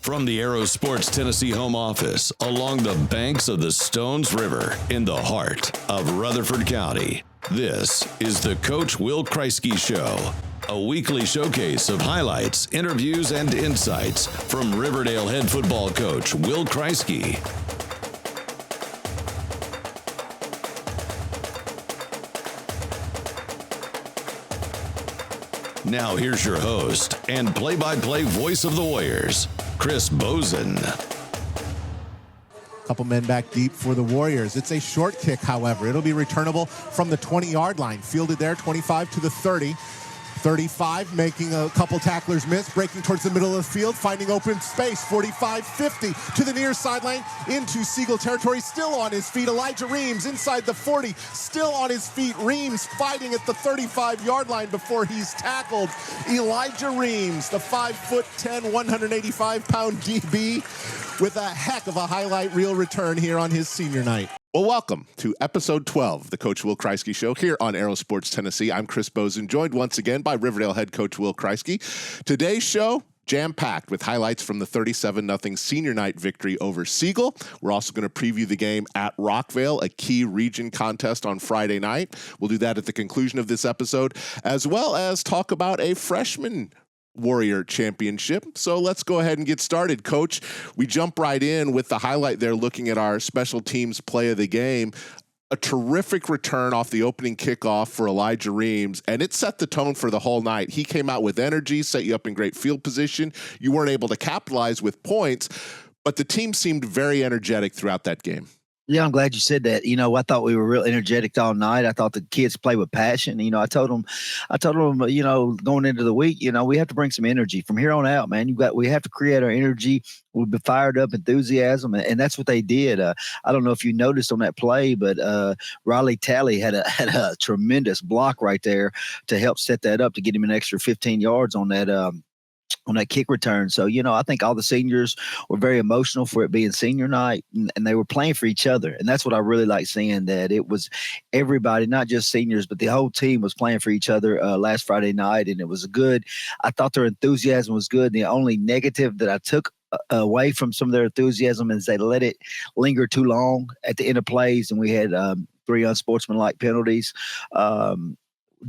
From the Aero Sports Tennessee home office along the banks of the Stones River in the heart of Rutherford County, this is the Coach Will Krieski Show, a weekly showcase of highlights, interviews, and insights from Riverdale head football coach Will Krieski. Now here's your host and play-by-play voice of the Warriors, Chris Bosen. Couple men back deep for the Warriors. It's a short kick, however. It'll be returnable from the 20-yard line. Fielded there, 25 to the 30. 35, making a couple tacklers miss, breaking towards the middle of the field, finding open space. 45, 50 to the near sideline into Siegel territory. Still on his feet. Elijah Reams inside the 40, still on his feet. Reams fighting at the 35-yard line before he's tackled. Elijah Reams, the 5'10", 185-pound DB, with a heck of a highlight reel return here on his senior night. Well, welcome to episode 12 of the Coach Will Krieski Show here on Aero Sports Tennessee. I'm Chris Bosen, joined once again by Riverdale head coach Will Krieski. Today's show, jam-packed with highlights from the 37-0 senior night victory over Siegel. We're also going to preview the game at Rockvale, a key region contest on Friday night. We'll do that at the conclusion of this episode, as well as talk about a freshman Warrior Championship. So let's go ahead and get started. Coach, we jump right in with the highlight there, looking at our special teams play of the game. A terrific return off the opening kickoff for Elijah Reams, and it set the tone for the whole night. He came out with energy, set you up in great field position. You weren't able to capitalize with points, but the team seemed very energetic throughout that game. Yeah, I'm glad you said that. You know, I thought we were real energetic all night. I thought the kids play with passion. You know, I told them, you know, going into the week, you know, we have to bring some energy from here on out, man. We have to create our energy. We'll be fired up, enthusiasm, and that's what they did. I don't know if you noticed on that play, but Riley Talley had a tremendous block right there to help set that up to get him an extra 15 yards on that kick return. So, you know, I think all the seniors were very emotional for it being senior night, and they were playing for each other. And that's what I really like seeing, that it was everybody, not just seniors, but the whole team was playing for each other last Friday night. And it was I thought their enthusiasm was good. The only negative that I took away from some of their enthusiasm is they let it linger too long at the end of plays. And we had 3 unsportsmanlike penalties.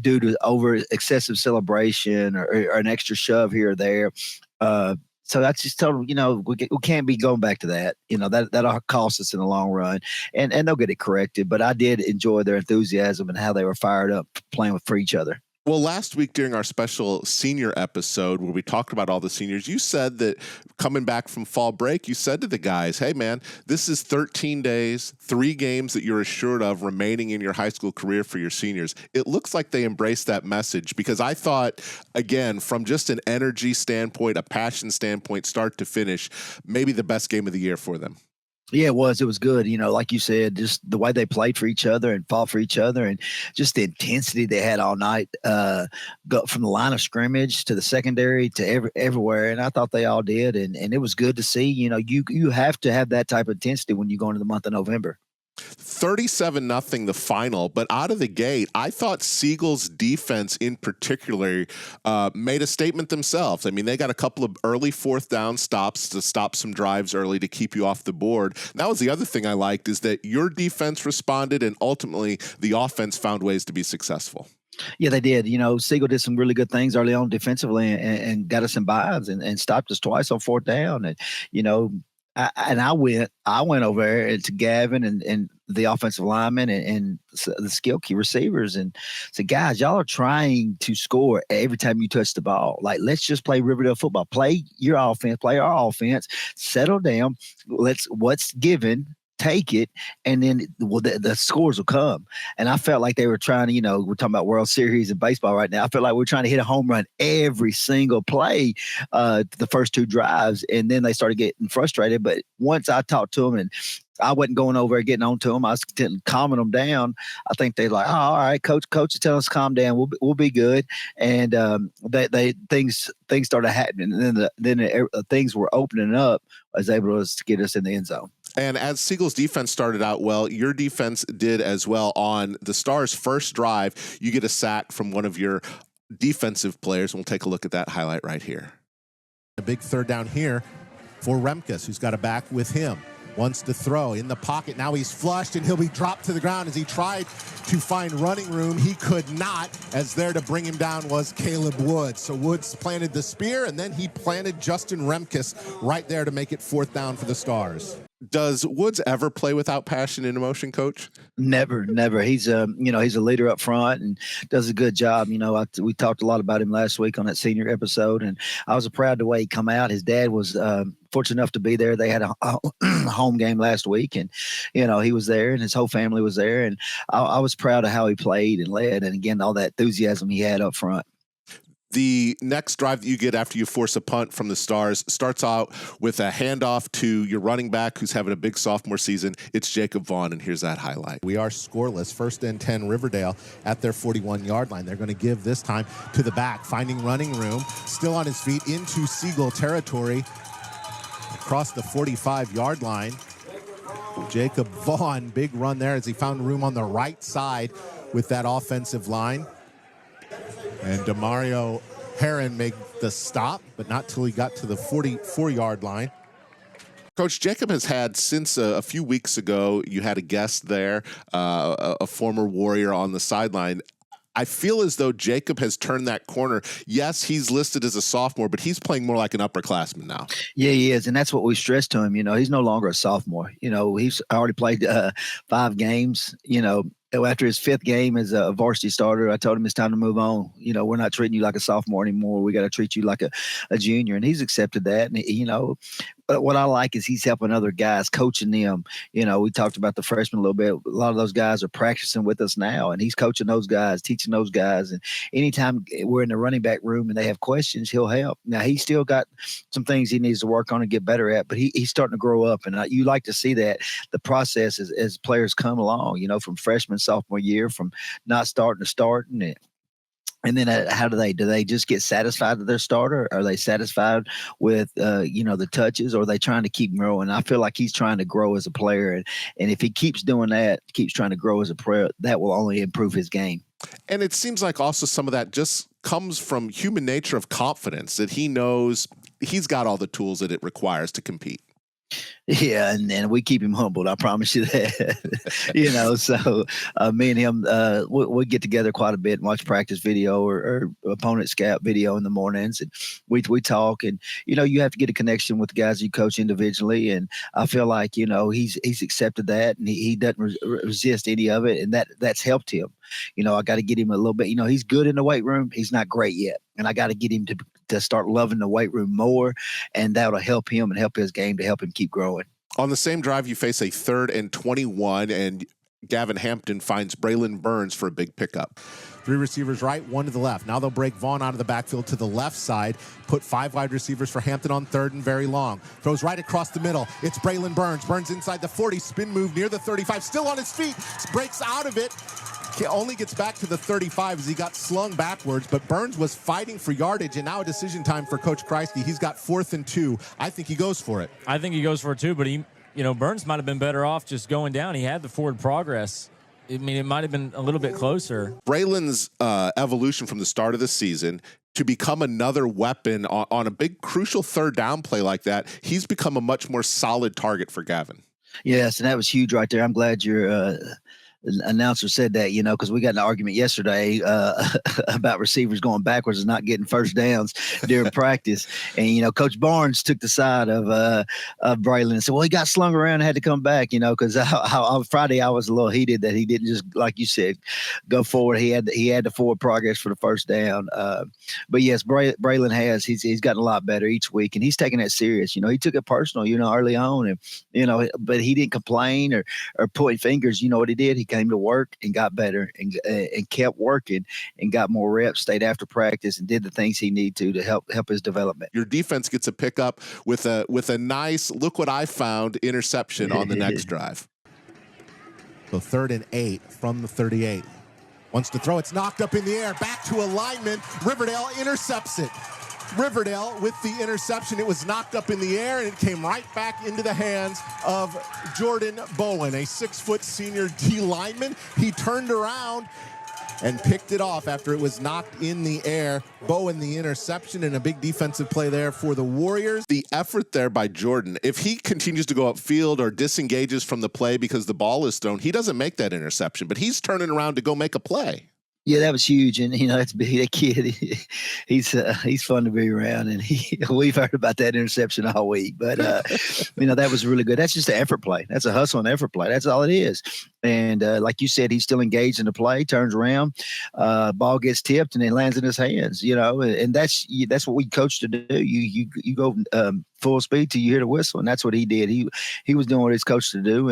Due to over excessive celebration or an extra shove here or there. So that's just total, you know, we can't be going back to that. You know, that'll cost us in the long run, and they'll get it corrected. But I did enjoy their enthusiasm and how they were fired up playing for each other. Well, last week during our special senior episode where we talked about all the seniors, you said that coming back from fall break, you said to the guys, hey, man, this is 13 days, 3 games that you're assured of remaining in your high school career for your seniors. It looks like they embraced that message, because I thought, again, from just an energy standpoint, a passion standpoint, start to finish, maybe the best game of the year for them. Yeah, it was good. You know, like you said, just the way they played for each other and fought for each other, and just the intensity they had all night, go from the line of scrimmage to the secondary to everywhere. And I thought they all did. And it was good to see. You know, you have to have that type of intensity when you go into the month of November. 37-0 the final, but out of the gate, I thought Siegel's defense in particular made a statement themselves. I mean, they got a couple of early 4th down stops to stop some drives early to keep you off the board. And that was the other thing I liked, is that your defense responded, and ultimately the offense found ways to be successful. Yeah, they did. You know, Siegel did some really good things early on defensively and got us in buys and stopped us twice on 4th down. And, you know, I went over there to Gavin and the offensive linemen and the skill key receivers and said, guys, y'all are trying to score every time you touch the ball. Like, let's just play Riverdale football. Play your offense, play our offense, settle down. What's given, take it, and then the scores will come. And I felt like they were trying to, you know, we're talking about World Series and baseball right now. I felt like we're trying to hit a home run every single play, the first 2 drives, and then they started getting frustrated. But once I talked to them and I wasn't going over getting on to them, I was calming them down. I think they're like, oh, all right, coach is telling us to calm down. We'll be good. And things started happening. And then things were opening up. I was able to get us in the end zone. And as Siegel's defense started out well, your defense did as well. On the Stars' first drive, you get a sack from one of your defensive players. We'll take a look at that highlight right here. A big 3rd down here. for Remkus, who's got a back with him. Wants to throw in the pocket. Now he's flushed, and he'll be dropped to the ground as he tried to find running room. He could not, as there to bring him down was Caleb Woods. So Woods planted the spear, and then he planted Justin Remkus right there to make it 4th down for the Stars. Does Woods ever play without passion and emotion, Coach? Never. He's a leader up front and does a good job. We talked a lot about him last week on that senior episode, and I was proud the way he come out. His dad was fortunate enough to be there. They had a home game last week, and he was there, and his whole family was there, and I was proud of how he played and led, and again, all that enthusiasm he had up front. The next drive that you get after you force a punt from the Stars starts out with a handoff to your running back who's having a big sophomore season. It's Jacob Vaughn, and here's that highlight. We are scoreless. 1st and 10 Riverdale at their 41-yard line. They're going to give this time to the back, finding running room, still on his feet into Siegel territory across the 45-yard line. Jacob Vaughn, big run there as he found room on the right side with that offensive line. And DeMario Herron made the stop, but not till he got to the 44-yard line. Coach, Jacob has had since a few weeks ago, you had a guest there, a former Warrior on the sideline. I feel as though Jacob has turned that corner. Yes, he's listed as a sophomore, but he's playing more like an upperclassman now. Yeah, he is, and that's what we stressed to him. He's no longer a sophomore. He's already played 5 games. After his 5th game as a varsity starter, I told him it's time to move on. We're not treating you like a sophomore anymore. We got to treat you like a junior, and he's accepted that. And what I like is he's helping other guys, coaching them. We talked about the freshmen a little bit. A lot of those guys are practicing with us now, and he's coaching those guys, teaching those guys. And anytime we're in the running back room and they have questions, he'll help. Now, he's still got some things he needs to work on and get better at, but he's starting to grow up. And you like to see that, the process as players come along, from freshman, sophomore year, from not starting to starting. And then how do they just get satisfied with their starter? Are they satisfied with, the touches, or are they trying to keep growing? I feel like he's trying to grow as a player. And if he keeps doing that, keeps trying to grow as a player, that will only improve his game. And it seems like also some of that just comes from human nature of confidence, that he knows he's got all the tools that it requires to compete. Yeah, and we keep him humbled. I promise you that. So me and him, we get together quite a bit and watch practice video or opponent scout video in the mornings, and we talk. And you have to get a connection with the guys you coach individually. And I feel like he's accepted that, and he doesn't resist any of it, and that's helped him. I got to get him a little bit. He's good in the weight room. He's not great yet, and I got to get him to start loving the weight room more, and that'll help him and help his game to help him keep growing. On the same drive, you face a 3rd and 21, and Gavin Hampton finds Braylon Burns for a big pickup. 3 receivers right, 1 to the left. Now they'll break Vaughn out of the backfield to the left side, put 5 wide receivers for Hampton on 3rd and very long. Throws right across the middle. It's Braylon Burns. Burns inside the 40, spin move near the 35, still on his feet, breaks out of it. He only gets back to the 35 as he got slung backwards, but Burns was fighting for yardage, and now a decision time for Coach Kreisky. He's got 4th and 2. I think he goes for it. I think he goes for it too, but Burns might have been better off just going down. He had the forward progress. It might have been a little bit closer. Braylon's evolution from the start of the season to become another weapon on a big, crucial 3rd down play like that, he's become a much more solid target for Gavin. Yes, and that was huge right there. I'm glad you're announcer said that, because we got an argument yesterday about receivers going backwards and not getting first downs during practice. And, Coach Barnes took the side of Braylon and said, well, he got slung around and had to come back, because on Friday I was a little heated that he didn't just, like you said, go forward. He had the forward progress for the first down. But yes, Braylon he's gotten a lot better each week, and he's taking that serious. He took it personal, early on, and, but he didn't complain or point fingers. You know what he did? He came to work and got better and kept working and got more reps, stayed after practice, and did the things he needed to help his development. Your defense gets a pickup with a nice, look what I found, interception on the next drive. So 3rd and 8 from the 38. Wants to throw. It's knocked up in the air. Back to a lineman. Riverdale intercepts it. Riverdale with the interception. It was knocked up in the air, and it came right back into the hands of Jordan Bowen, a 6-foot senior D lineman. He turned around and picked it off after it was knocked in the air. Bowen the interception and a big defensive play there for the Warriors. The effort there by Jordan, if he continues to go upfield or disengages from the play because the ball is thrown, he doesn't make that interception, but he's turning around to go make a play. Yeah, that was huge, and that's big. That kid, he's fun to be around, and we've heard about that interception all week. But that was really good. That's just an effort play. That's a hustle and effort play. That's all it is. And like you said, he's still engaged in the play. Turns around, ball gets tipped, and it lands in his hands. And that's what we coach to do. You go full speed till you hear the whistle, and that's what he did. He was doing what he's coached to do,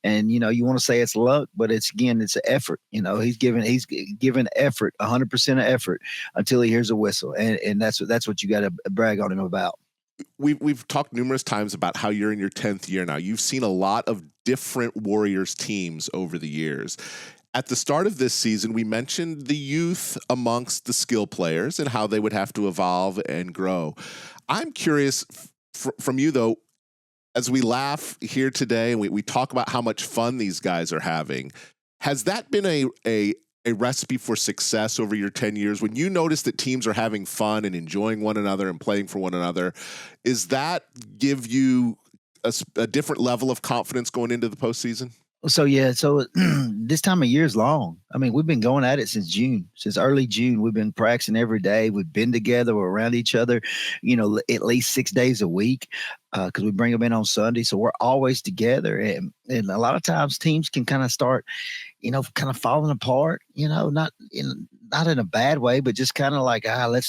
and you want to say it's luck, but it's an effort. He's given effort, 100% of effort until he hears a whistle, and that's what you got to brag on him about. We've talked numerous times about how you're in your 10th year now. You've seen a lot of different Warriors teams over the years. At the start of this season, we mentioned the youth amongst the skill players and how they would have to evolve and grow. I'm curious from you, though, as we laugh here today and we talk about how much fun these guys are having, has that been a recipe for success over your 10 years? When you notice that teams are having fun and enjoying one another and playing for one another, is that give you a different level of confidence going into the postseason? So this time of year is long. I mean, we've been going at it since early June. We've been practicing every day. We've been together. We're around each other, at least 6 days a week, because we bring them in on Sunday. So we're always together. And a lot of times teams can kind of start, kind of falling apart, not in a bad way, but just kind of like,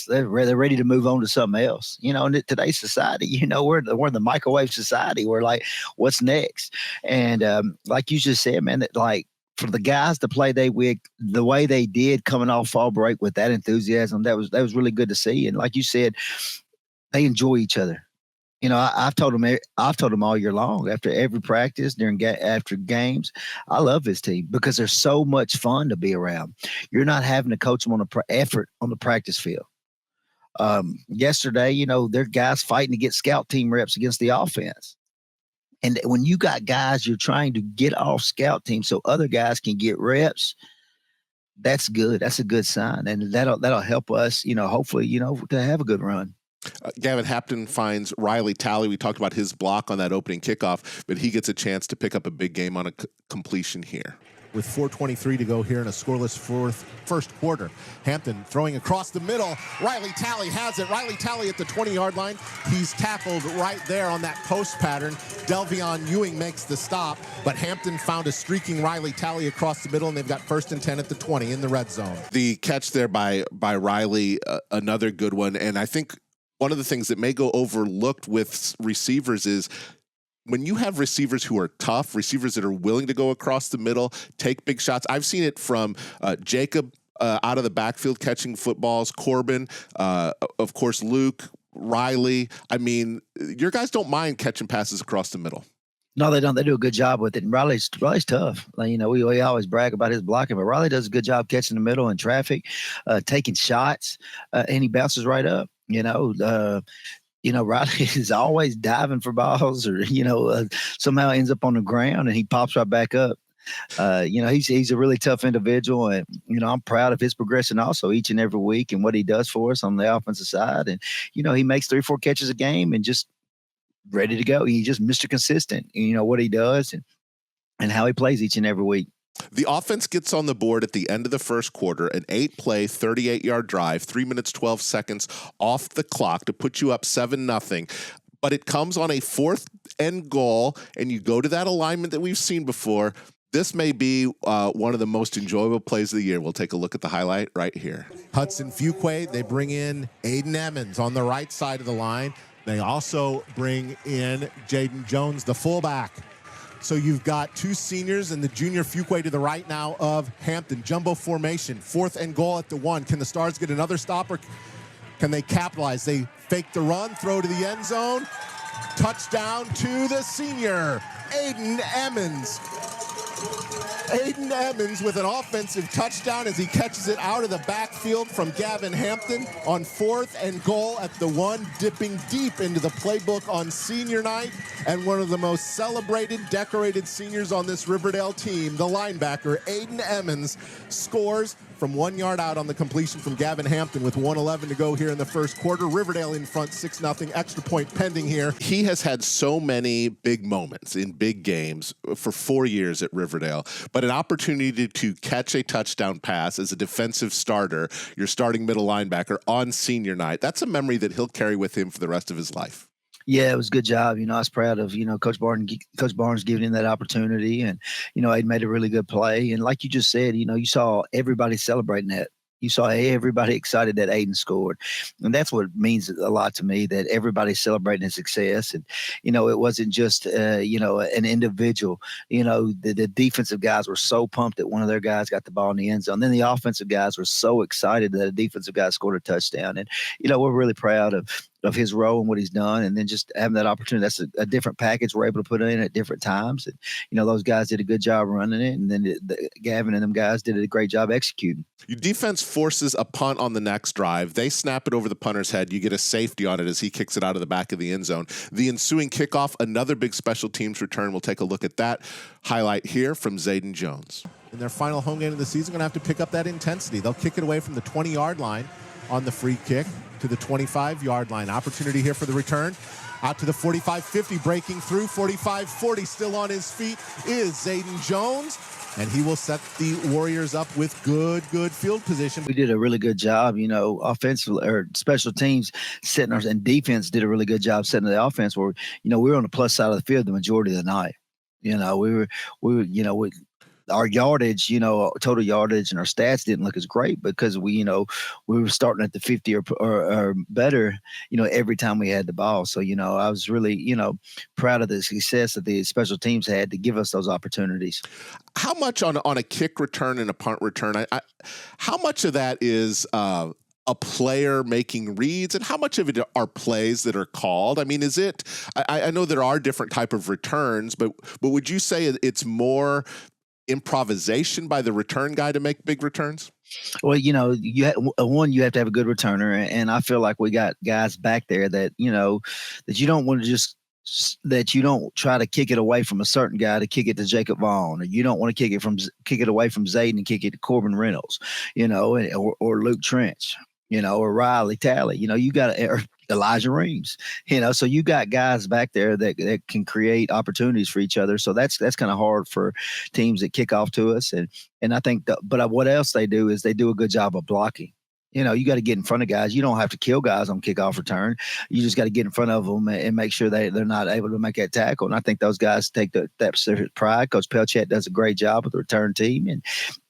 they're ready to move on to something else. In today's society, we're in the microwave society. We're like, what's next? And like you just said, man, that like for the guys to play the way they did coming off fall break with that enthusiasm, that was really good to see. And like you said, they enjoy each other. I've told them all year long, after every practice, after games, I love this team because they're so much fun to be around. You're not having to coach them on effort on the practice field. Yesterday, they're guys fighting to get scout team reps against the offense. And when you got guys you're trying to get off scout team so other guys can get reps, that's good. That's a good sign. And that'll help us, hopefully, to have a good run. Gavin Hampton finds Riley Talley. We talked about his block on that opening kickoff, but he gets a chance to pick up a big game on a completion here. With 4:23 to go here in a scoreless first quarter. Hampton throwing across the middle. Riley Talley has it. Riley Talley at the 20-yard line. He's tackled right there on that post pattern. Delvion Ewing makes the stop, but Hampton found a streaking Riley Talley across the middle, and they've got 1st and 10 at the 20 in the red zone. The catch there by Riley, another good one, and I think one of the things that may go overlooked with receivers is when you have receivers who are tough, receivers that are willing to go across the middle, take big shots. I've seen it from Jacob out of the backfield catching footballs, Corbin, of course, Luke, Riley. I mean, your guys don't mind catching passes across the middle. No, they don't. They do a good job with it. And Riley's tough. We always brag about his blocking, but Riley does a good job catching the middle in traffic, taking shots, and he bounces right up. Riley is always diving for balls, or somehow ends up on the ground and he pops right back up. He's a really tough individual, and I'm proud of his progression also each and every week and what he does for us on the offensive side. And he makes 3 or 4 catches a game and just ready to go. He's just Mr. Consistent. What he does and how he plays each and every week. The offense gets on the board at the end of the first quarter, an 8-play, 38-yard drive, 3 minutes, 12 seconds off the clock to put you up 7-0. But it comes on a 4th and goal, and you go to that alignment that we've seen before. This may be one of the most enjoyable plays of the year. We'll take a look at the highlight right here. Hudson Fuqua, they bring in Aiden Emmons on the right side of the line. They also bring in Jaden Jones, the fullback. So you've got 2 seniors and the junior Fuqua to the right now of Hampton. Jumbo formation, 4th and goal at the 1. Can the Stars get another stop, or can they capitalize? They fake the run, throw to the end zone. Touchdown to the senior, Aiden Emmons. Aiden Emmons with an offensive touchdown as he catches it out of the backfield from Gavin Hampton on 4th and goal at the 1, dipping deep into the playbook on senior night. And one of the most celebrated, decorated seniors on this Riverdale team, the linebacker, Aiden Emmons, scores from 1 yard out on the completion from Gavin Hampton with 1:11 to go here in the first quarter. Riverdale in front 6-0, extra point pending here. He has had so many big moments in big games for 4 years at Riverdale, but an opportunity to catch a touchdown pass as a defensive starter, your starting middle linebacker on senior night, that's a memory that he'll carry with him for the rest of his life. Yeah, it was a good job. I was proud of, Coach Barnes giving him that opportunity, and, he made a really good play. And like you just said, you saw everybody celebrating that. You saw everybody excited that Aiden scored. And that's what means a lot to me, that everybody's celebrating his success. And, it wasn't just, an individual. The defensive guys were so pumped that one of their guys got the ball in the end zone. Then the offensive guys were so excited that a defensive guy scored a touchdown. And, we're really proud of his role and what he's done, and then just having that opportunity. That's a different package we're able to put in at different times. And, those guys did a good job running it, and then Gavin and them guys did a great job executing. Your defense forces a punt on the next drive. They snap it over the punter's head. You get a safety on it as he kicks it out of the back of the end zone. The ensuing kickoff, another big special teams return. We'll take a look at that highlight here from Zayden Jones. In their final home game of the season, going to have to pick up that intensity. They'll kick it away from the 20-yard line on the free kick to the 25-yard line. Opportunity here for the return. Out to the 45-50, breaking through. 45-40, still on his feet is Zayden Jones, and he will set the Warriors up with good field position. We did a really good job, offensive or special teams setting our, and defense did a really good job setting the offense where, we were on the plus side of the field the majority of the night. Our yardage, total yardage and our stats didn't look as great because we were starting at the 50 or better, every time we had the ball. So, I was really, proud of the success that the special teams had to give us those opportunities. How much on a kick return and a punt return, how much of that is a player making reads, and how much of it are plays that are called? I mean, is it, I know there are different type of returns, but would you say it's more improvisation by the return guy to make big returns? Well, you have to have a good returner, and I feel like we got guys back there that that you don't want to that you don't try to kick it away from a certain guy to kick it to Jacob Vaughn, or you don't want to kick it away from Zayden and kick it to Corbin Reynolds, or Luke Trench, or Riley Talley. You got Elijah Reams, so you got guys back there that can create opportunities for each other. So that's kind of hard for teams that kick off to us. And I think but what else they do is they do a good job of blocking. You got to get in front of guys. You don't have to kill guys on kickoff return. You just got to get in front of them and make sure they're not able to make that tackle. And I think those guys take that pride. Coach Pelchat does a great job with the return team, and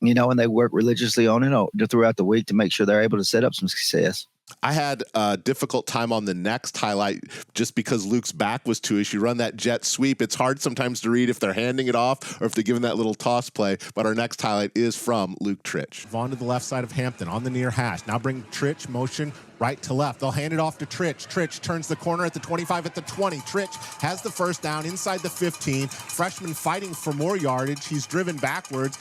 and they work religiously on it throughout the week to make sure they're able to set up some success. I had a difficult time on the next highlight just because Luke's back was to us. You run that jet sweep. It's hard sometimes to read if they're handing it off or if they're giving that little toss play. But our next highlight is from Luke Tritch. Vaughn to the left side of Hampton on the near hash. Now bring Tritch motion right to left. They'll hand it off to Tritch. Tritch turns the corner at the 25, at the 20. Tritch has the first down inside the 15. Freshman fighting for more yardage. He's driven backwards.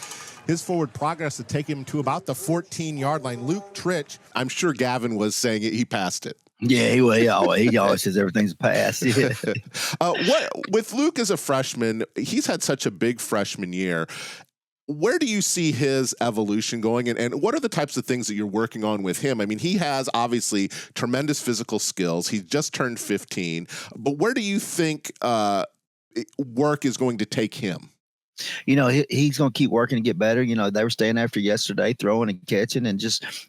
His forward progress to take him to about the 14-yard line. Luke Tritch. I'm sure Gavin was saying he passed it. Yeah, he always says everything's a pass. Yeah. With Luke as a freshman, he's had such a big freshman year. Where do you see his evolution going, and what are the types of things that you're working on with him? I mean, he has obviously tremendous physical skills. He just turned 15, but where do you think work is going to take him? He's going to keep working to get better. They were staying after yesterday, throwing and catching, and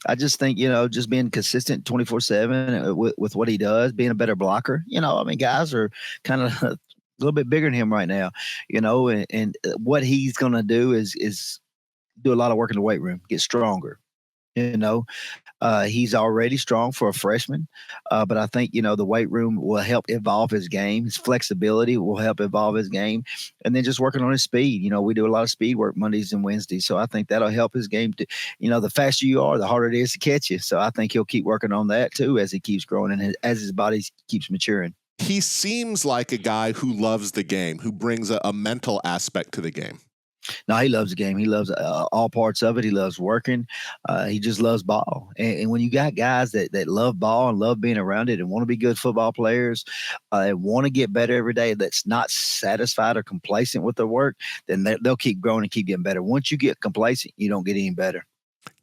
I just think, just being consistent 24/7 with what he does, being a better blocker. Guys are kind of a little bit bigger than him right now, and what he's going to do is do a lot of work in the weight room, get stronger. He's already strong for a freshman, but I think, the weight room will help evolve his game. His flexibility will help evolve his game. And then just working on his speed. We do a lot of speed work Mondays and Wednesdays. So I think that'll help his game. The faster you are, the harder it is to catch you. So I think he'll keep working on that too as he keeps growing and as his body keeps maturing. He seems like a guy who loves the game, who brings a mental aspect to the game. No, he loves the game. He loves all parts of it. He loves working. He just loves ball. And when you got guys that love ball and love being around it and want to be good football players, and want to get better every day, that's not satisfied or complacent with their work, then they'll keep growing and keep getting better. Once you get complacent, you don't get any better.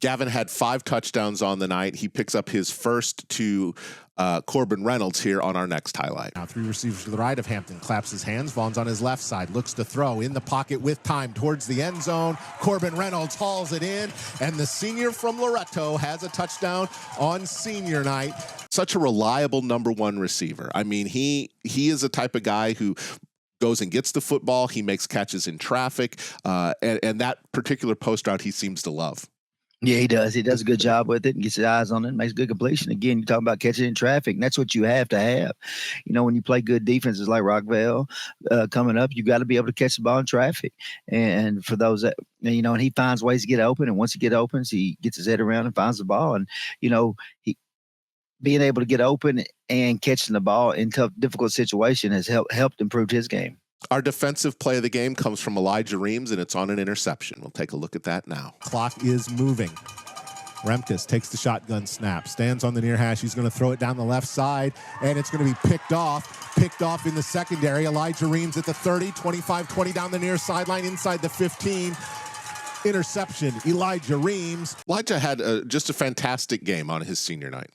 Gavin had 5 touchdowns on the night. He picks up his first to Corbin Reynolds here on our next highlight. Now 3 receivers to the right of Hampton. Claps his hands. Vaughn's on his left side. Looks to throw in the pocket with time towards the end zone. Corbin Reynolds hauls it in. And the senior from Loretto has a touchdown on senior night. Such a reliable number 1 receiver. I mean, he is a type of guy who goes and gets the football. He makes catches in traffic. And that particular post route he seems to love. Yeah, he does. He does a good job with it and gets his eyes on it and makes good completion. Again, you're talking about catching in traffic, and that's what you have to have. You know, when you play good defenses like Rockvale coming up, you got to be able to catch the ball in traffic. And for those that, you know, and he finds ways to get open, and once he gets open, he gets his head around and finds the ball. And, you know, being able to get open and catching the ball in tough, difficult situation has helped improve his game. Our defensive play of the game comes from Elijah Reams, and it's on an interception. We'll take a look at that now. Clock is moving. Remkus takes the shotgun snap, stands on the near hash. He's going to throw it down the left side, and it's going to be picked off in the secondary. Elijah Reams at the 30, 25-20 down the near sideline, inside the 15. Interception, Elijah Reams. Elijah had just a fantastic game on his senior night.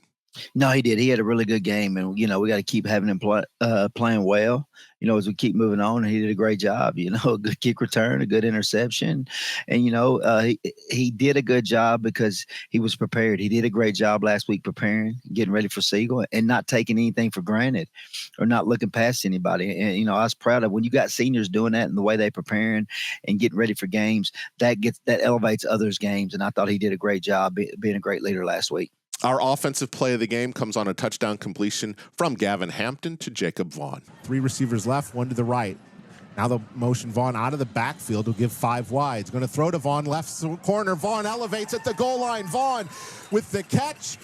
No, he did. He had a really good game, and you know we got to keep having him playing well. You know, as we keep moving on, and he did a great job. You know, a good kick return, a good interception, and you know he did a good job because he was prepared. He did a great job last week preparing, getting ready for Siegel, and not taking anything for granted, or not looking past anybody. And you know, I was proud of when you got seniors doing that and the way they preparing and getting ready for games. That elevates others' games, and I thought he did a great job being a great leader last week. Our offensive play of the game comes on a touchdown completion from Gavin Hampton to Jacob Vaughn. 3 receivers left, 1 to the right. Now the motion Vaughn out of the backfield will give 5 wide. Going to throw to Vaughn, left corner. Vaughn elevates at the goal line. Vaughn with the catch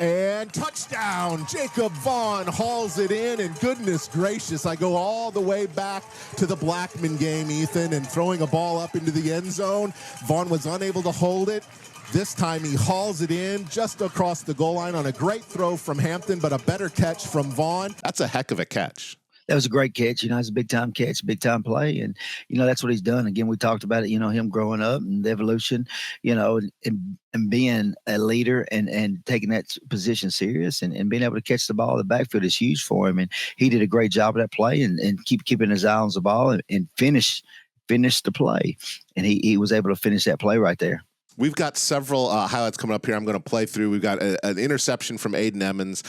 and touchdown. Jacob Vaughn hauls it in, and goodness gracious, I go all the way back to the Blackman game, Ethan, and throwing a ball up into the end zone. Vaughn was unable to hold it. This time he hauls it in just across the goal line on a great throw from Hampton, but a better catch from Vaughn. That's a heck of a catch. That was a great catch. You know, it's a big-time catch, big-time play. And, you know, that's what he's done. Again, we talked about it, you know, him growing up and the evolution, you know, and being a leader and taking that position serious and being able to catch the ball in the backfield is huge for him. And he did a great job of that play and keeping his eye on the ball and finish the play. And he was able to finish that play right there. We've got several highlights coming up here. I'm going to play through. We've got an interception from Aiden Emmons.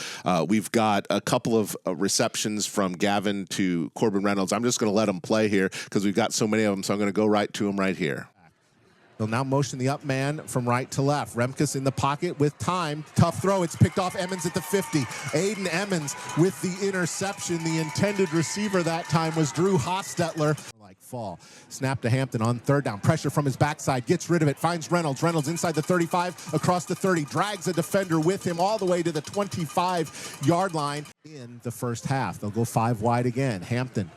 We've got a couple of receptions from Gavin to Corbin Reynolds. I'm just going to let them play here because we've got so many of them, so I'm going to go right to them right here. They'll now motion the up man from right to left. Remkus in the pocket with time. Tough throw. It's picked off. Emmons at the 50. Aiden Emmons with the interception. The intended receiver that time was Drew Hostetler. Fall. Snap to Hampton on 3rd down. Pressure from his backside. Gets rid of it. Finds Reynolds. Reynolds inside the 35, across the 30. Drags a defender with him all the way to the 25-yard line in the first half. They'll go 5 wide again. Hampton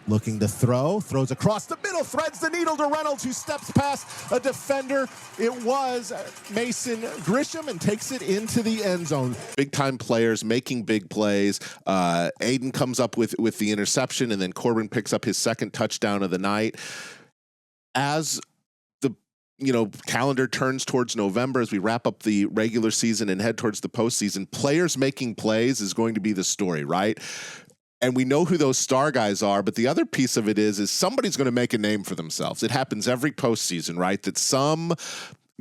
looking to throw. Throws across the middle. Threads the needle to Reynolds, who steps past a defender. It was Mason Grisham and takes it into the end zone. Big-time players making big plays. Aiden comes up with the interception, and then Corbin picks up his second touchdown of the night. As the calendar turns towards November, as we wrap up the regular season and head towards the postseason, players making plays is going to be the story, right? And we know who those star guys are, but the other piece of it is somebody's going to make a name for themselves. It happens every postseason, right? That some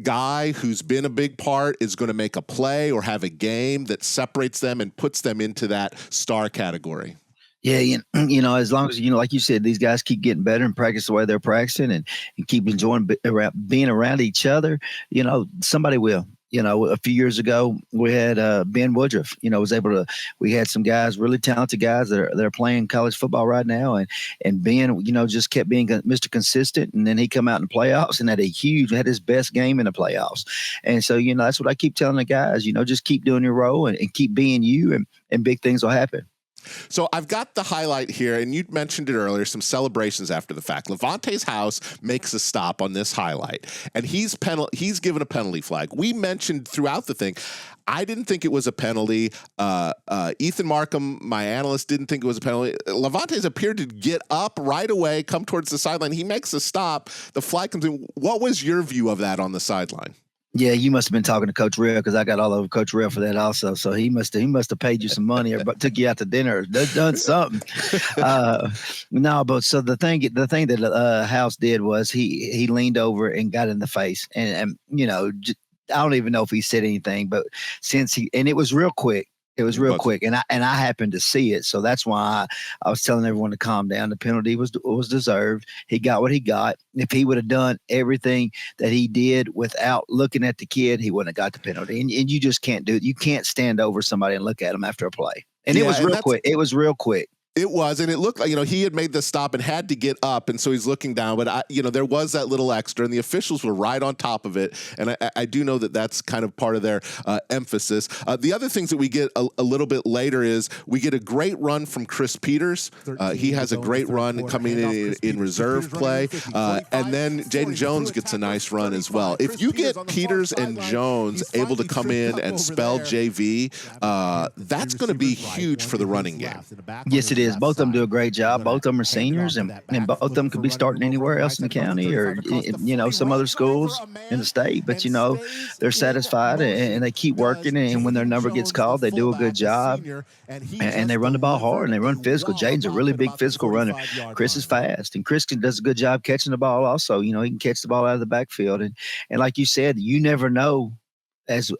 guy who's been a big part is going to make a play or have a game that separates them and puts them into that star category. Yeah, you know, as long as, you know, like you said, these guys keep getting better and practice the way they're practicing and keep enjoying being around each other, you know, somebody will. You know, a few years ago, we had Ben Woodruff, you know, we had some guys, really talented guys that are playing college football right now. And Ben, you know, just kept being Mr. Consistent. And then he come out in the playoffs and had his best game in the playoffs. And so, you know, that's what I keep telling the guys, you know, just keep doing your role and keep being you and big things will happen. So I've got the highlight here, and you mentioned it earlier, some celebrations after the fact. Levante's house makes a stop on this highlight, and he's given a penalty flag. We mentioned throughout the thing, I didn't think it was a penalty. Ethan Marcum, my analyst, didn't think it was a penalty. Levante's appeared to get up right away, come towards the sideline. He makes a stop. The flag comes in. What was your view of that on the sideline? Yeah, you must have been talking to Coach Real because I got all over Coach Real for that also. So he must have paid you some money or took you out to dinner or done something. No, but so the thing that House did was he leaned over and got in the face and I don't even know if he said anything, but it was real quick. It was real quick, and I happened to see it, so that's why I was telling everyone to calm down. The penalty was deserved. He got what he got. If he would have done everything that he did without looking at the kid, he wouldn't have got the penalty. And you just can't do it. You can't stand over somebody and look at them after a play. And it was real quick. It was real quick. It was, and it looked like, he had made the stop and had to get up, and so he's looking down. But, there was that little extra, and the officials were right on top of it, and I do know that that's kind of part of their emphasis. The other things that we get a little bit later is we get a great run from Chris Peters. He has a great run coming in reserve play, and then Jaden Jones gets a nice run as well. If you get Peters and Jones able to come in and spell JV, that's going to be huge for the running game. Yes, it is. Both of them do a great job. Both of them are seniors, and both of them could be starting anywhere else in the county or, some other schools in the state. But, they're satisfied and they keep working. And when their number gets called, they do a good job. And they run the ball hard and they run physical. Jaden's a really big physical runner. Chris is fast. And Chris does a good job catching the ball also. He can catch the ball out of the backfield. And like you said, you never know as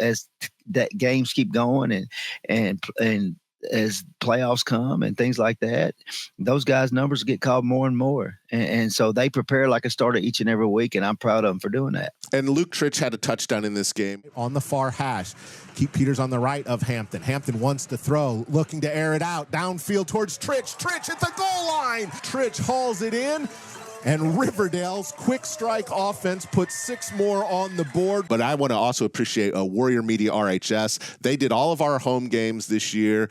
that games keep going and as playoffs come and things like that, those guys' numbers get called more and more. And so they prepare like a starter each and every week, and I'm proud of them for doing that. And Luke Tritch had a touchdown in this game. On the far hash, keep Peters on the right of Hampton. Hampton wants to throw, looking to air it out, downfield towards Tritch. Tritch at the goal line. Tritch hauls it in. And Riverdale's quick strike offense puts 6 more on the board. But I want to also appreciate Warrior Media RHS. They did all of our home games this year.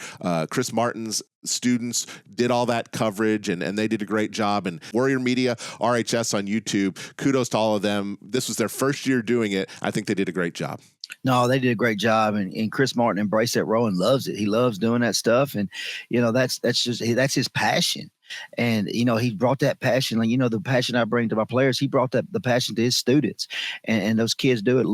Chris Martin's students did all that coverage, and they did a great job. And Warrior Media RHS on YouTube, kudos to all of them. This was their first year doing it. I think they did a great job. No, they did a great job, and Chris Martin embraced that role and loves it. He loves doing that stuff, and that's his passion. And he brought that passion, the passion I bring to my players. He brought the passion to his students, and those kids do it.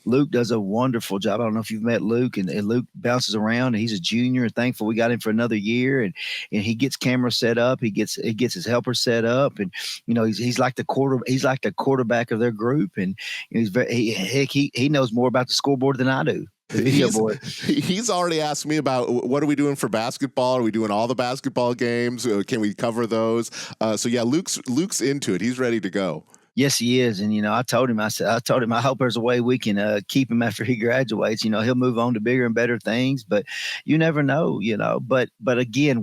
Luke does a wonderful job. I don't know if you've met Luke, and Luke bounces around, and he's a junior. And thankful we got him for another year. And he gets cameras set up. He gets his helpers set up, and he's like the quarterback of their group. And he knows more about the scoreboard than I do. He's already asked me about what are we doing for basketball? Are we doing all the basketball games? Can we cover those? So yeah, Luke's into it. He's ready to go. Yes, he is. And, I told him, I hope there's a way we can keep him after he graduates. He'll move on to bigger and better things, but you never know, but again,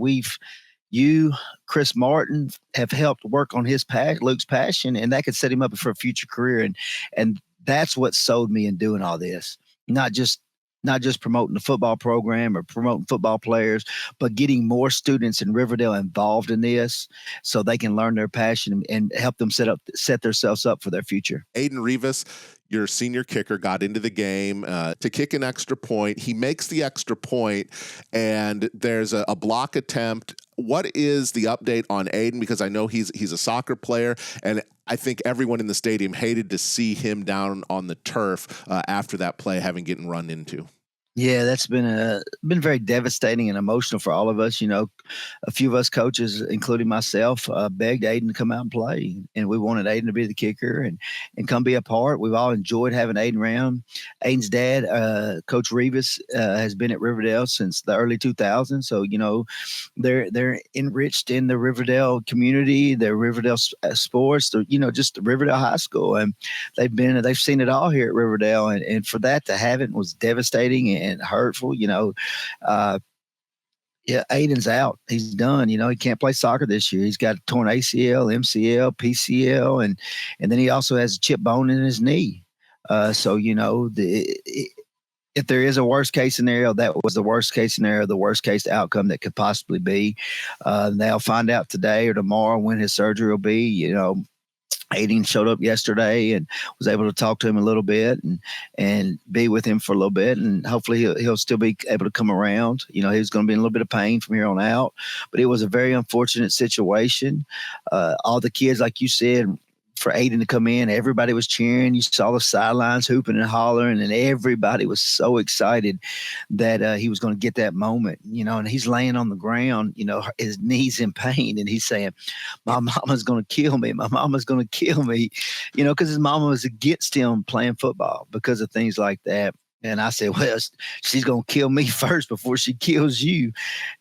Chris Martin have helped work on Luke's passion, and that could set him up for a future career. And that's what sold me in doing all this. Not just promoting the football program or promoting football players, but getting more students in Riverdale involved in this so they can learn their passion and help them set themselves up for their future. Aiden Rivas, your senior kicker, got into the game to kick an extra point. He makes the extra point, and there's a block attempt. What is the update on Aiden? Because I know he's a soccer player, and I think everyone in the stadium hated to see him down on the turf after that play, having gotten run into. Yeah, that's been very devastating and emotional for all of us. A few of us coaches, including myself, begged Aiden to come out and play, and we wanted Aiden to be the kicker and come be a part. We've all enjoyed having Aiden around. Aiden's dad, Coach Rivas, has been at Riverdale since the early 2000s. So they're enriched in the Riverdale community, the Riverdale sports, just the Riverdale High School, and they've seen it all here at Riverdale, and for that to have it was devastating and hurtful. Aiden's out. He's done. He can't play soccer this year. He's got a torn ACL, MCL, PCL, and then he also has a chip bone in his knee. So if there is a worst case scenario, that was the worst case scenario, the worst case outcome that could possibly be. They'll find out today or tomorrow when his surgery will be. Aiden showed up yesterday and was able to talk to him a little bit and be with him for a little bit. And hopefully he'll still be able to come around. He was going to be in a little bit of pain from here on out, but it was a very unfortunate situation. All the kids, like you said, for Aiden to come in. Everybody was cheering. You saw the sidelines hooping and hollering, and everybody was so excited that he was going to get that moment, and he's laying on the ground, his knees in pain, and he's saying, my mama's going to kill me. My mama's going to kill me, because his mama was against him playing football because of things like that. And I said, well, she's going to kill me first before she kills you.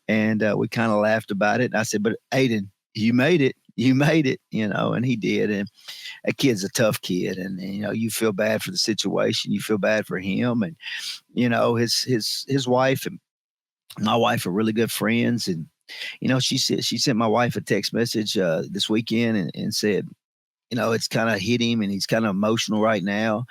And we kind of laughed about it. And I said, but Aiden, you made it. You made it, and he did. And that kid's a tough kid. And you feel bad for the situation. You feel bad for him. And, his wife and my wife are really good friends. And, she sent my wife a text message this weekend and said, it's kind of hit him and he's kind of emotional right now.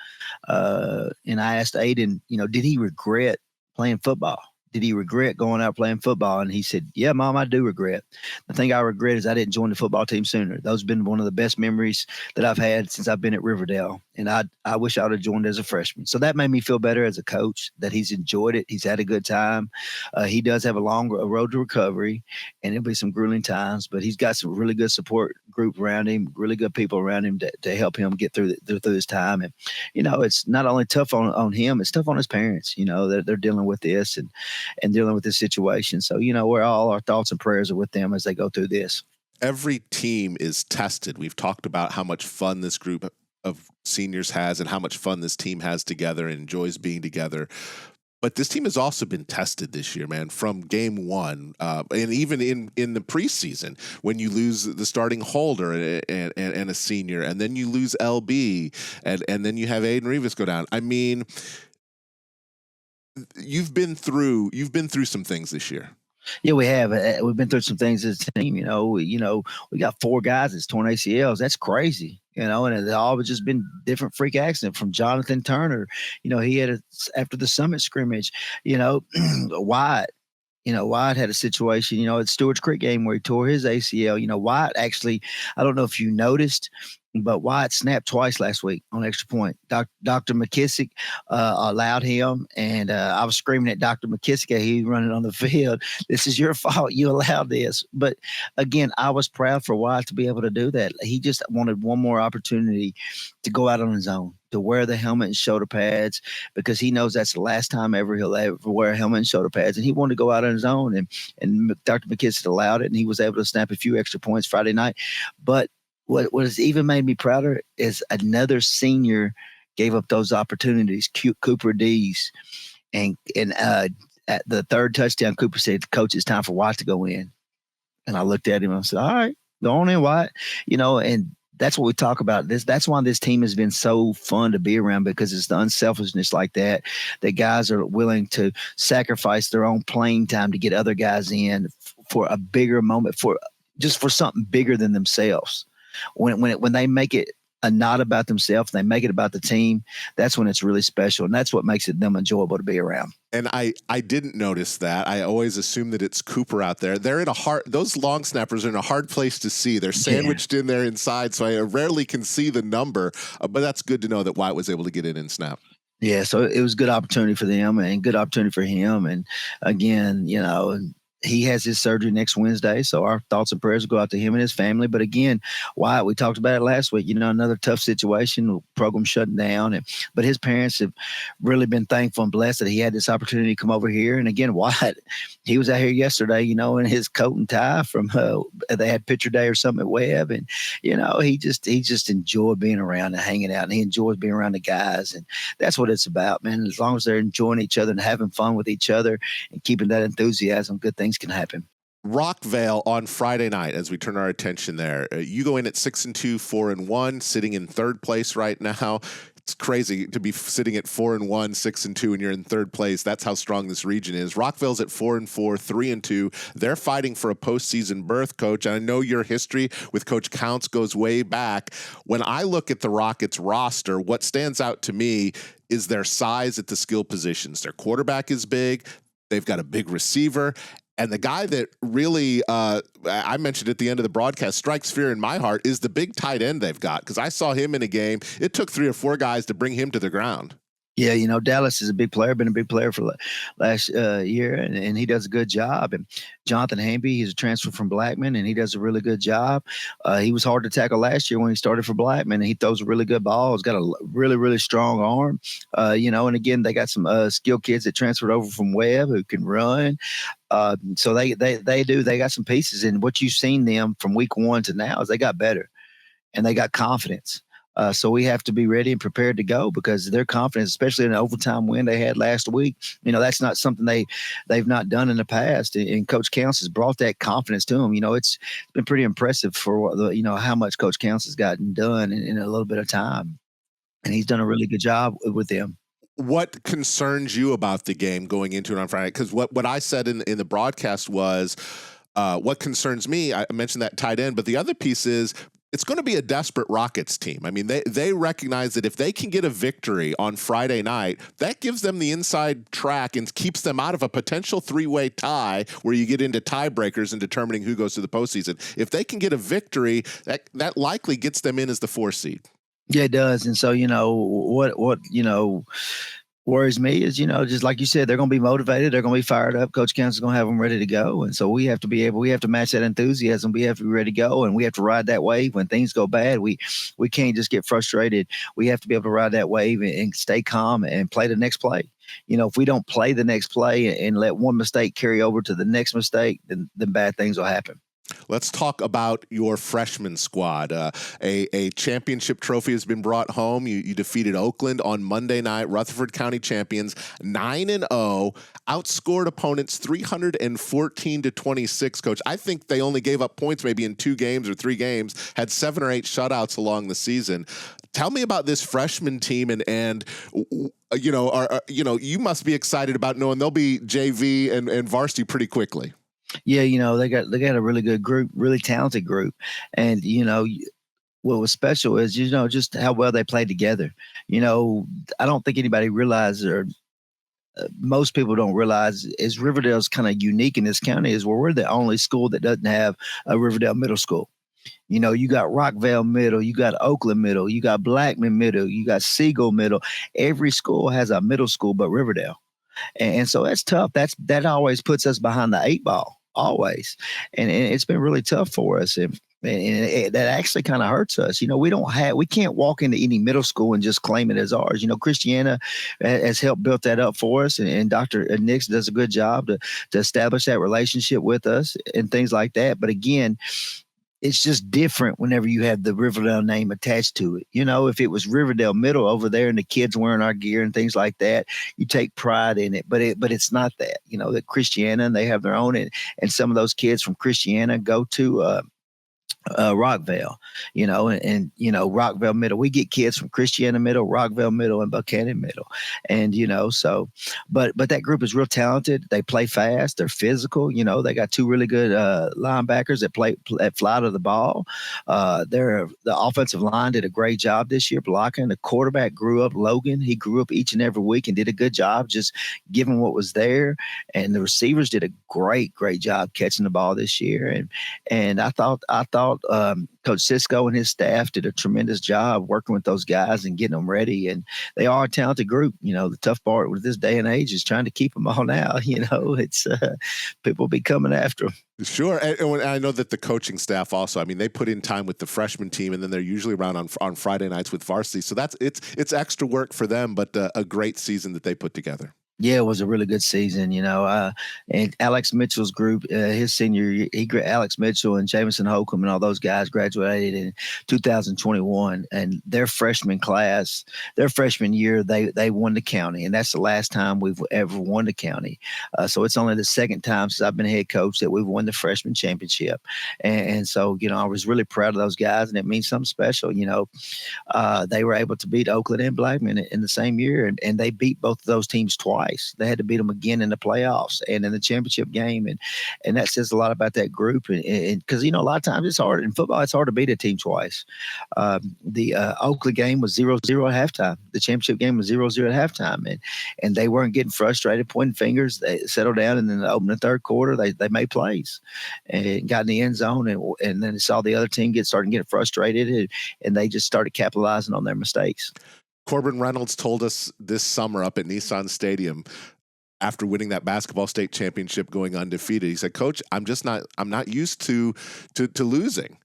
And I asked Aiden, did he regret playing football? Did he regret going out playing football? And he said, yeah, Mom, I do regret. The thing I regret is I didn't join the football team sooner. Those have been one of the best memories that I've had since I've been at Riverdale. And I wish I would have joined as a freshman. So that made me feel better as a coach that he's enjoyed it. He's had a good time. He does have a road to recovery, and it'll be some grueling times, but he's got some really good support group around him, really good people around him to help him get through this time. And, it's not only tough on him, it's tough on his parents. They're dealing with this and dealing with this situation. So, we're all, our thoughts and prayers are with them as they go through this. Every team is tested. We've talked about how much fun this group of seniors has and how much fun this team has together and enjoys being together. But this team has also been tested this year, man, from game one, and even in the preseason when you lose the starting holder and a senior, and then you lose LB, and then you have Aiden Rivas go down. I mean, you've been through some things this year. Yeah, we have. We've been through some things as a team. We got 4 guys that's torn ACLs. That's crazy. And it's all just been different freak accident from Jonathan Turner. He had after the Summit scrimmage. Wyatt. Wyatt had a situation, at Stewart's Creek game where he tore his ACL. Wyatt actually, I don't know if you noticed, but Wyatt snapped twice last week on extra point. Dr. McKissick allowed him, and I was screaming at Dr. McKissick as he was running on the field. This is your fault. You allowed this. But again, I was proud for Wyatt to be able to do that. He just wanted one more opportunity to go out on his own, to wear the helmet and shoulder pads, because he knows that's the last time ever he'll ever wear a helmet and shoulder pads. And he wanted to go out on his own, and Dr. McKissick allowed it, and he was able to snap a few extra points Friday night. But what has even made me prouder is another senior gave up those opportunities, Cooper Dees. And at the third touchdown, Cooper said, Coach, it's time for Wyatt to go in. And I looked at him and I said, all right, go on in, Wyatt. And that's what we talk about. That's why this team has been so fun to be around, because it's the unselfishness like that guys are willing to sacrifice their own playing time to get other guys in for a bigger moment, for something bigger than themselves. When they make it not about themselves, they make it about the team, that's when it's really special. And that's what makes it them enjoyable to be around. And I didn't notice that. I always assume that it's Cooper out there. They're in those long snappers are in a hard place to see. They're sandwiched in there inside, so I rarely can see the number. But that's good to know that Wyatt was able to get in and snap. Yeah, so it was a good opportunity for them and good opportunity for him. And again, he has his surgery next Wednesday, so our thoughts and prayers go out to him and his family. But again, Wyatt, we talked about it last week, another tough situation, program shutting down. But his parents have really been thankful and blessed that he had this opportunity to come over here. And again, Wyatt, he was out here yesterday, in his coat and tie from they had picture day or something at Webb. And, he just enjoyed being around and hanging out, and he enjoys being around the guys. And that's what it's about, man. As long as they're enjoying each other and having fun with each other and keeping that enthusiasm, good things can happen. Rockvale on Friday night, as we turn our attention there. You go in at 6-2, 4-1, sitting in third place right now. It's crazy to be sitting at 4-1, 6-2, and you're in third place. That's how strong this region is. Rockvale's at 4-4, 3-2. They're fighting for a postseason berth, Coach. I know your history with Coach Counts goes way back. When I look at the Rockets roster, what stands out to me is their size at the skill positions. Their quarterback is big. They've got a big receiver. And the guy that really, I mentioned at the end of the broadcast, strikes fear in my heart is the big tight end they've got. Because I saw him in a game. It took 3 or 4 guys to bring him to the ground. Yeah, Dallas is a big player, been a big player for last year, and he does a good job. And Jonathan Hamby, he's a transfer from Blackman, and he does a really good job. He was hard to tackle last year when he started for Blackman, and he throws a really good ball. He's got a really, really strong arm, and again, they got some skilled kids that transferred over from Webb who can run. So they got some pieces, and what you've seen them from week 1 to now is they got better, and they got confidence. So we have to be ready and prepared to go because their confidence, especially in an overtime win they had last week, that's not something they've not done in the past. And Coach Counts has brought that confidence to them. It's been pretty impressive for how much Coach Counts has gotten done in a little bit of time, and he's done a really good job with them. What concerns you about the game going into it on Friday? Because what I said in the broadcast was what concerns me. I mentioned that tight end, but the other piece is it's going to be a desperate Rockets team. I mean, they recognize that if they can get a victory on Friday night, that gives them the inside track and keeps them out of a potential 3-way tie where you get into tiebreakers and determining who goes to the postseason. If they can get a victory, that likely gets them in as the 4 seed. Yeah, it does. And so, what worries me is, just like you said, they're going to be motivated. They're going to be fired up. Coach Counts is going to have them ready to go. And so we have to match that enthusiasm. We have to be ready to go, and we have to ride that wave when things go bad. We can't just get frustrated. We have to be able to ride that wave and stay calm and play the next play. If we don't play the next play and let one mistake carry over to the next mistake, then bad things will happen. Let's talk about your freshman squad. A championship trophy has been brought home. You defeated Oakland on Monday night. Rutherford County champions, 9-0, outscored opponents 314-26. Coach, I think they only gave up points maybe in 2 games or 3 games. Had 7 or 8 shutouts along the season. Tell me about this freshman team and you must be excited about knowing they'll be JV and varsity pretty quickly. Yeah, they got a really good group, really talented group. And, what was special is, just how well they played together. I don't think anybody realizes, or most people don't realize, is Riverdale's kind of unique in this county is where we're the only school that doesn't have a Riverdale middle school. You got Rockvale Middle, you got Oakland Middle, you got Blackman Middle, you got Siegel Middle. Every school has a middle school but Riverdale. And so that's tough. That always puts us behind the 8 ball. Always. And it's been really tough for us. And that actually kind of hurts us. We can't walk into any middle school and just claim it as ours. Christiana has helped build that up for us. And Dr. Nix does a good job to establish that relationship with us and things like that. But again, it's just different whenever you have the Riverdale name attached to it. If it was Riverdale Middle over there and the kids wearing our gear and things like that, you take pride in it. But it's not that. That Christiana, and they have their own. And some of those kids from Christiana go to Rockvale, and Rockvale Middle. We get kids from Christiana Middle, Rockvale Middle, and Buchanan Middle, and so. But that group is real talented. They play fast. They're physical. They got 2 really good linebackers that fly to the ball. The offensive line did a great job this year blocking. The quarterback grew up. Logan, he grew up each and every week and did a good job just giving what was there. And the receivers did a great job catching the ball this year. And I thought. Coach Cisco and his staff did a tremendous job working with those guys and getting them ready. And they are a talented group. The tough part with this day and age is trying to keep them all now. It's people be coming after them. Sure. And I know that the coaching staff also, they put in time with the freshman team, and then they're usually around on Friday nights with varsity. So it's extra work for them, but a great season that they put together. Yeah, it was a really good season, and Alex Mitchell's group, his senior year, Alex Mitchell and Jameson Holcomb and all those guys graduated in 2021, and their freshman class, their freshman year, they won the county, and that's the last time we've ever won the county. So it's only the second time since I've been head coach that we've won the freshman championship. And so, I was really proud of those guys, and it means something special. They were able to beat Oakland and Blackman in the same year, and they beat both of those teams twice. They had to beat them again in the playoffs and in the championship game. And that says a lot about that group. And because, a lot of times it's hard in football, it's hard to beat a team twice. The Oakland game was 0-0 at halftime. The championship game was 0-0 at halftime. And they weren't getting frustrated, pointing fingers. They settled down, and then open the third quarter, they made plays and got in the end zone. And then they saw the other team started getting frustrated, and they just started capitalizing on their mistakes. Corbin Reynolds told us this summer up at Nissan Stadium after winning that basketball state championship, going undefeated. He said, Coach, I'm not used to losing.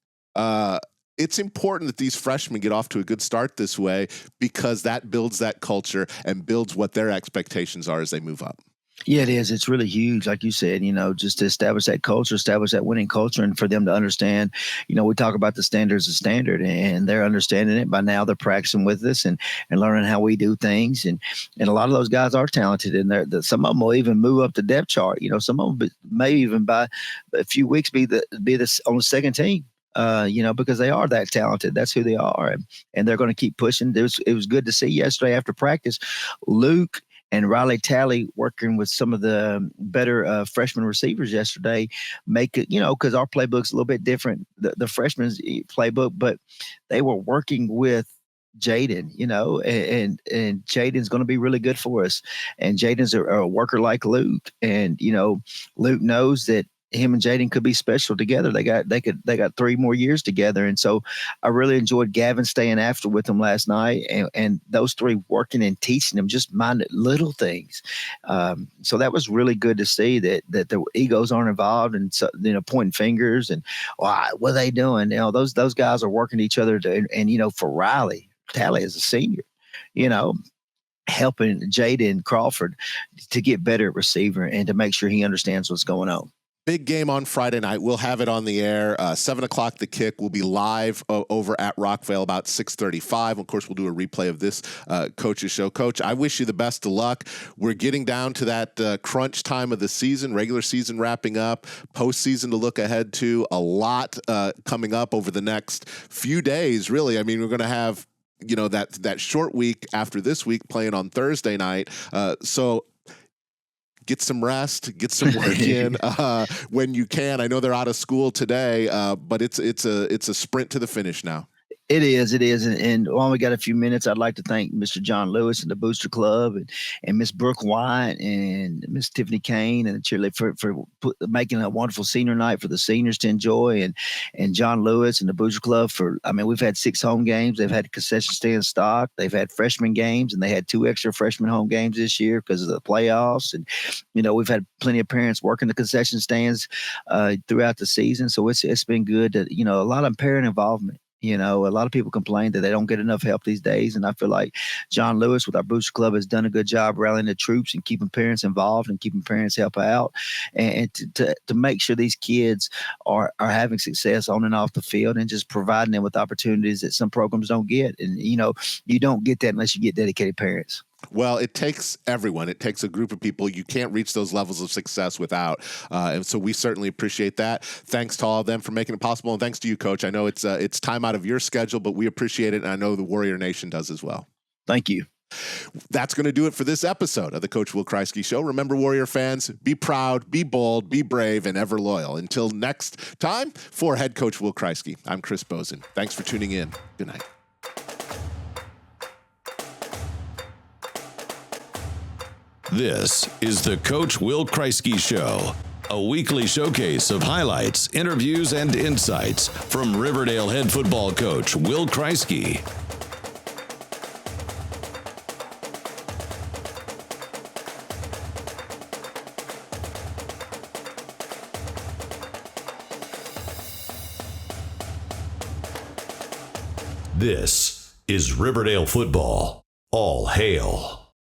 It's important that these freshmen get off to a good start this way, because that builds that culture and builds what their expectations are as they move up. Yeah, it is. It's really huge, like you said, just to establish that culture, establish that winning culture, and for them to understand, we talk about the standard as a standard, and they're understanding it by now. They're practicing with us and learning how we do things. And a lot of those guys are talented, and some of them will even move up the depth chart. Some of them may even by a few weeks be on the second team. Because they are that talented. That's who they are. And they're going to keep pushing. It was good to see yesterday after practice, Luke and Riley Talley working with some of the better freshman receivers yesterday, make it, because our playbook's a little bit different, the freshman's playbook, but they were working with Jaden, and Jaden's going to be really good for us. And Jaden's a worker like Luke. And, Luke knows that him and Jaden could be special together. They got 3 more years together. And so I really enjoyed Gavin staying after with them last night, and those 3 working and teaching them just minded little things. So that was really good to see that the egos aren't involved and, pointing fingers and what are they doing? Those guys are working each other and for Riley Talley as a senior, helping Jaden Crawford to get better at receiver and to make sure he understands what's going on. Big game on Friday night. We'll have it on the air. 7 o'clock, the kick. We'll be live over at Rockvale about 6:35. Of course, we'll do a replay of this Coach's show. Coach, I wish you the best of luck. We're getting down to that crunch time of the season, regular season wrapping up, postseason to look ahead to. A lot coming up over the next few days, really. I mean, we're going to have, that short week after this week playing on Thursday night. So get some rest, get some work in when you can. I know they're out of school today, but it's a sprint to the finish now. It is. And while we got a few minutes, I'd like to thank Mr. John Lewis and the Booster Club and Miss Brooke White and Miss Tiffany Kane and the cheerleader for making a wonderful senior night for the seniors to enjoy, and John Lewis and the Booster Club we've had 6 home games. They've had concession stand stock. They've had freshman games, and they had 2 extra freshman home games this year because of the playoffs. And, we've had plenty of parents working the concession stands throughout the season. So it's been good to, a lot of parent involvement. A lot of people complain that they don't get enough help these days. And I feel like John Lewis with our Booster Club has done a good job rallying the troops and keeping parents involved and keeping parents help out and to make sure these kids are having success on and off the field and just providing them with opportunities that some programs don't get. And, you don't get that unless you get dedicated parents. Well, it takes everyone. It takes a group of people. You can't reach those levels of success without. And so we certainly appreciate that. Thanks to all of them for making it possible. And thanks to you, Coach. I know it's time out of your schedule, but we appreciate it. And I know the Warrior Nation does as well. Thank you. That's going to do it for this episode of the Coach Will Kreisky Show. Remember, Warrior fans, be proud, be bold, be brave, and ever loyal. Until next time, for head coach Will Kreisky, I'm Chris Bosen. Thanks for tuning in. Good night. This is the Coach Will Kreisky Show, a weekly showcase of highlights, interviews, and insights from Riverdale head football coach Will Kreisky. This is Riverdale football. All hail.